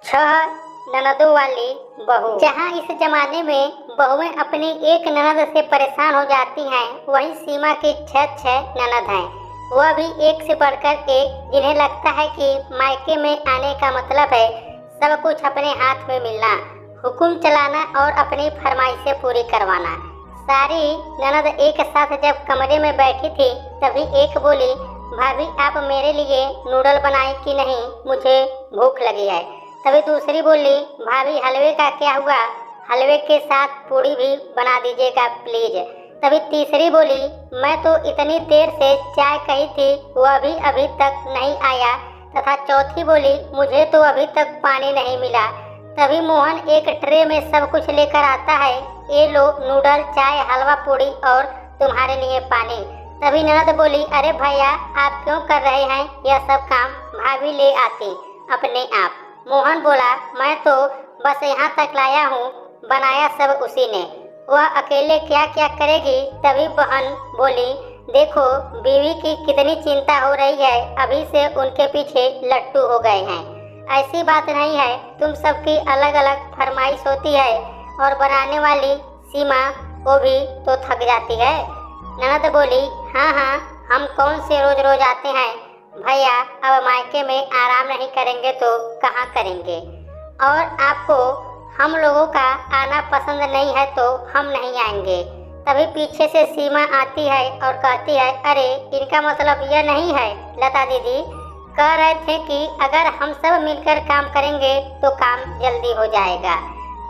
छह ननदों वाली बहू। जहाँ इस जमाने में बहुएं अपनी एक ननद से परेशान हो जाती हैं, वहीं सीमा की छह ननद हैं, वह भी एक से बढ़कर एक, जिन्हें लगता है कि मायके में आने का मतलब है सब कुछ अपने हाथ में मिलना, हुक्म चलाना और अपनी फरमाइशें पूरी करवाना। सारी ननद एक साथ जब कमरे में बैठी थी तभी एक बोली, भाभी आप मेरे लिए नूडल बनाए कि नहीं, मुझे भूख लगी है। तभी दूसरी बोली, भाभी हलवे का क्या हुआ, हलवे के साथ पूड़ी भी बना दीजिएगा प्लीज। तभी तीसरी बोली, मैं तो इतनी देर से चाय कही थी, वह भी अभी तक नहीं आया। तथा चौथी बोली, मुझे तो अभी तक पानी नहीं मिला। तभी मोहन एक ट्रे में सब कुछ लेकर आता है, ये लो नूडल, चाय, हलवा, पूड़ी और तुम्हारे लिए पानी। तभी ननद बोली, अरे भैया आप क्यों कर रहे हैं यह सब काम, भाभी ले आती अपने आप। मोहन बोला, मैं तो बस यहाँ तक लाया हूँ, बनाया सब उसी ने, वह अकेले क्या क्या करेगी। तभी बहन बोली, देखो बीवी की कितनी चिंता हो रही है, अभी से उनके पीछे लट्टू हो गए हैं। ऐसी बात नहीं है, तुम सबकी अलग अलग फरमाइश होती है और बनाने वाली सीमा वो भी तो थक जाती है। ननद बोली, हाँ हाँ हम कौन से रोज रोज आते हैं भैया, अब मायके में आराम नहीं करेंगे तो कहाँ करेंगे, और आपको हम लोगों का आना पसंद नहीं है तो हम नहीं आएंगे। तभी पीछे से सीमा आती है और कहती है, अरे इनका मतलब यह नहीं है, लता दीदी कह रहे थे कि अगर हम सब मिलकर काम करेंगे तो काम जल्दी हो जाएगा।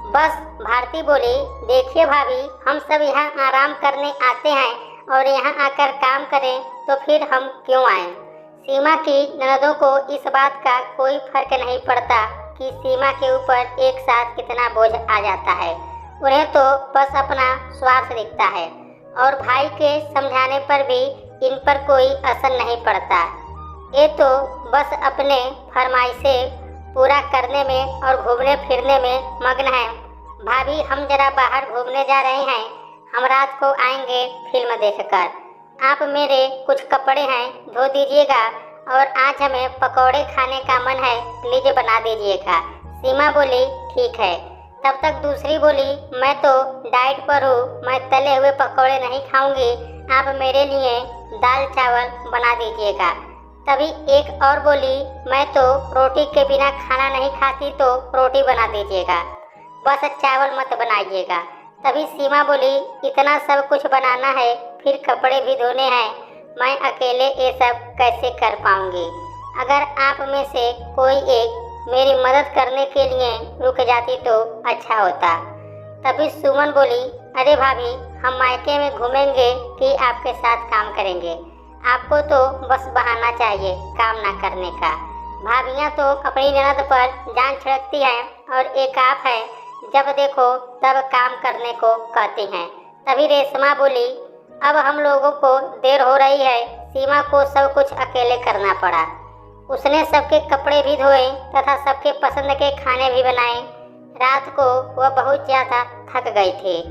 बस भारती बोली, देखिए भाभी हम सब यहाँ आराम करने आते हैं और यहाँ आकर काम करें तो फिर हम क्यों आए। सीमा की ननदों को इस बात का कोई फर्क नहीं पड़ता कि सीमा के ऊपर एक साथ कितना बोझ आ जाता है, उन्हें तो बस अपना स्वार्थ दिखता है और भाई के समझाने पर भी इन पर कोई असर नहीं पड़ता। ये तो बस अपने फरमाइशें पूरा करने में और घूमने फिरने में मग्न है। भाभी हम जरा बाहर घूमने जा रहे हैं, हम रात को आएंगे फिल्म देखकर, आप मेरे कुछ कपड़े हैं धो दीजिएगा और आज हमें पकौड़े खाने का मन है, प्लीज बना दीजिएगा। सीमा बोली, ठीक है। तब तक दूसरी बोली, मैं तो डाइट पर हूँ, मैं तले हुए पकौड़े नहीं खाऊंगी, आप मेरे लिए दाल चावल बना दीजिएगा। तभी एक और बोली, मैं तो रोटी के बिना खाना नहीं खाती, तो रोटी बना दीजिएगा, बस चावल मत बनाइएगा। तभी सीमा बोली, इतना सब कुछ बनाना है, फिर कपड़े भी धोने हैं, मैं अकेले ये सब कैसे कर पाऊंगी। अगर आप में से कोई एक मेरी मदद करने के लिए रुक जाती तो अच्छा होता। तभी सुमन बोली, अरे भाभी हम मायके में घूमेंगे कि आपके साथ काम करेंगे, आपको तो बस बहाना चाहिए काम ना करने का। भाभियाँ तो अपनी ननद पर जान छिड़कती हैं और एक आप है, जब देखो तब काम करने को कहती हैं। तभी रेशमा बोली, अब हम लोगों को देर हो रही है, सीमा को सब कुछ अकेले करना पड़ा, उसने सबके कपड़े भी धोए तथा सबके पसंद के खाने भी बनाए। रात को वह बहुत ज़्यादा थक गई थी,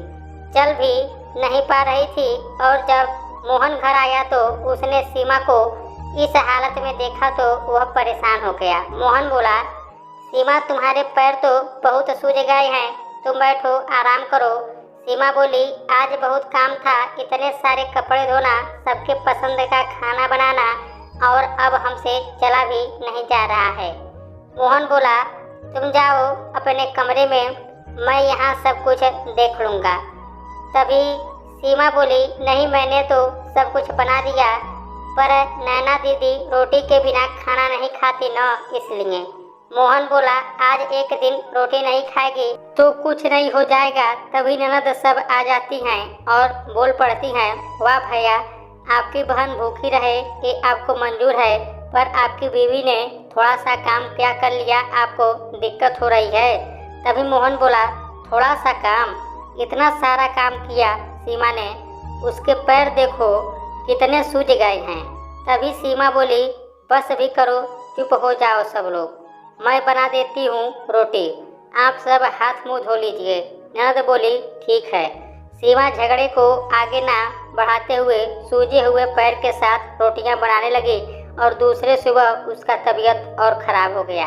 चल भी नहीं पा रही थी, और जब मोहन घर आया तो उसने सीमा को इस हालत में देखा तो वह परेशान हो गया। मोहन बोला, सीमा तुम्हारे पैर तो बहुत सूज गए हैं, तुम बैठो आराम करो। सीमा बोली, आज बहुत काम था, इतने सारे कपड़े धोना, सबके पसंद का खाना बनाना, और अब हमसे चला भी नहीं जा रहा है। मोहन बोला, तुम जाओ अपने कमरे में, मैं यहाँ सब कुछ देख लूँगा। तभी सीमा बोली, नहीं मैंने तो सब कुछ बना दिया, पर नैना दीदी रोटी के बिना खाना नहीं खाती न, इसलिए। मोहन बोला, आज एक दिन रोटी नहीं खाएगी तो कुछ नहीं हो जाएगा। तभी ननद सब आ जाती हैं और बोल पड़ती हैं, वाह भैया आपकी बहन भूखी रहे ये आपको मंजूर है, पर आपकी बीवी ने थोड़ा सा काम क्या कर लिया, आपको दिक्कत हो रही है। तभी मोहन बोला, थोड़ा सा काम, इतना सारा काम किया सीमा ने, उसके पैर देखो कितने सूज गए हैं। तभी सीमा बोली, बस भी करो, चुप हो जाओ सब लोग, मैं बना देती हूँ रोटी, आप सब हाथ मुंह धो लीजिए। ननद बोली, ठीक है। सीमा झगड़े को आगे ना बढ़ाते हुए सूजे हुए पैर के साथ रोटियां बनाने लगी और दूसरे सुबह उसका तबीयत और ख़राब हो गया।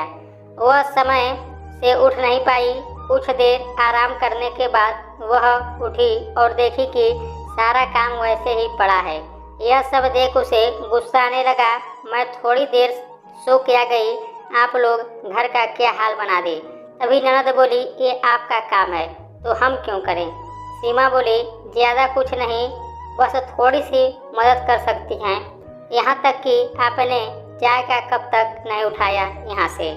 वह समय से उठ नहीं पाई। कुछ देर आराम करने के बाद वह उठी और देखी कि सारा काम वैसे ही पड़ा है। यह सब देख उसे गुस्सा आने लगा। मैं थोड़ी देर सो क्या गई, आप लोग घर का क्या हाल बना दे। तभी ननद बोली, ये आपका काम है तो हम क्यों करें। सीमा बोली, ज़्यादा कुछ नहीं, बस थोड़ी सी मदद कर सकती हैं। यहाँ तक कि आपने चाय का कप तक नहीं उठाया यहाँ से।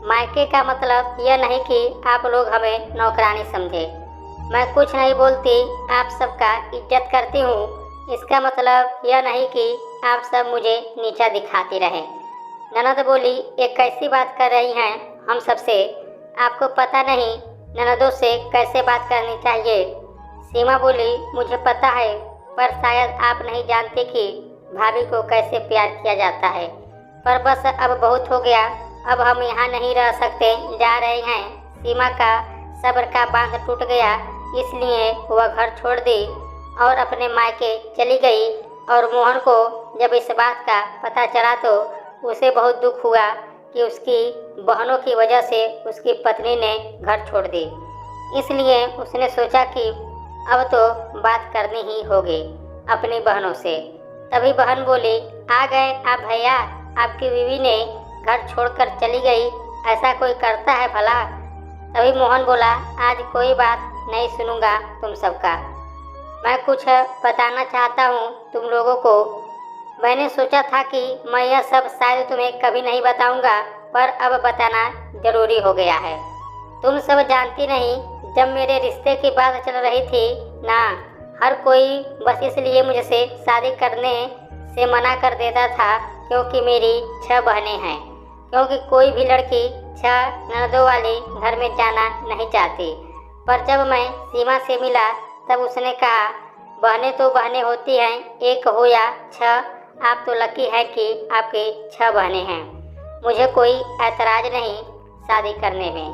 मायके का मतलब यह नहीं कि आप लोग हमें नौकरानी समझे। मैं कुछ नहीं बोलती, आप सबका इज्जत करती हूँ। इसका मतलब यह नहीं कि आप सब मुझे नीचा दिखाती रहें। ननद बोली, ये कैसी बात कर रही हैं हम सबसे, आपको पता नहीं ननदों से कैसे बात करनी चाहिए। सीमा बोली, मुझे पता है, पर शायद आप नहीं जानते कि भाभी को कैसे प्यार किया जाता है। पर बस अब बहुत हो गया, अब हम यहाँ नहीं रह सकते, जा रहे हैं। सीमा का सब्र का बांध टूट गया, इसलिए वह घर छोड़ दी और अपने मायके चली गई। और मोहन को जब इस बात का पता चला तो उसे बहुत दुख हुआ कि उसकी बहनों की वजह से उसकी पत्नी ने घर छोड़ दी। इसलिए उसने सोचा कि अब तो बात करनी ही होगी अपनी बहनों से। तभी बहन बोली, आ गए आप भैया, आपकी बीवी ने घर छोड़कर चली गई, ऐसा कोई करता है भला। तभी मोहन बोला, आज कोई बात नहीं सुनूंगा तुम सबका। मैं कुछ बताना चाहता हूँ तुम लोगों को। मैंने सोचा था कि मैं यह सब शायद तुम्हें कभी नहीं बताऊंगा, पर अब बताना जरूरी हो गया है। तुम सब जानती नहीं, जब मेरे रिश्ते की बात चल रही थी ना, हर कोई बस इसलिए मुझसे शादी करने से मना कर देता था क्योंकि मेरी 6 बहनें हैं। क्योंकि कोई भी लड़की 6 ननदों वाली घर में जाना नहीं चाहती। पर जब मैं सीमा से मिला तब उसने कहा, बहनें तो बहनें होती हैं, एक हो या 6, आप तो लकी हैं कि आपकी 6 बहनें हैं। मुझे कोई ऐतराज़ नहीं शादी करने में,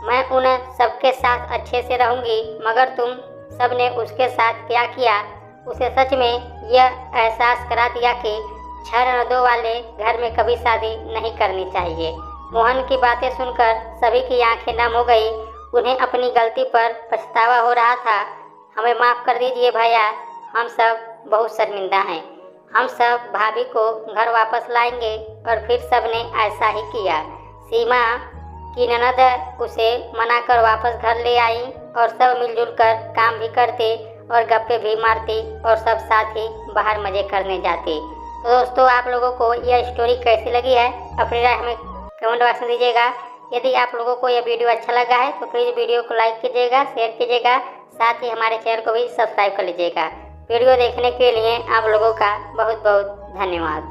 मैं उन सबके साथ अच्छे से रहूँगी। मगर तुम सब ने उसके साथ क्या किया, उसे सच में यह एहसास करा दिया कि 6 ननदों वाले घर में कभी शादी नहीं करनी चाहिए। मोहन की बातें सुनकर सभी की आंखें नम हो गई। उन्हें अपनी गलती पर पछतावा हो रहा था। हमें माफ़ कर दीजिए भैया, हम सब बहुत शर्मिंदा हैं। हम सब भाभी को घर वापस लाएंगे। और फिर सब ने ऐसा ही किया। सीमा की ननद उसे मनाकर वापस घर ले आई और सब मिलजुल कर काम भी करते और गप्पे भी मारती और सब साथ ही बाहर मज़े करने जाते। तो दोस्तों, आप लोगों को यह स्टोरी कैसी लगी है, अपनी राय हमें कमेंट बॉक्स में दीजिएगा। यदि आप लोगों को यह वीडियो अच्छा लगा है तो प्लीज़ वीडियो को लाइक कीजिएगा, शेयर कीजिएगा, साथ ही हमारे चैनल को भी सब्सक्राइब कर लीजिएगा। वीडियो देखने के लिए आप लोगों का बहुत बहुत धन्यवाद।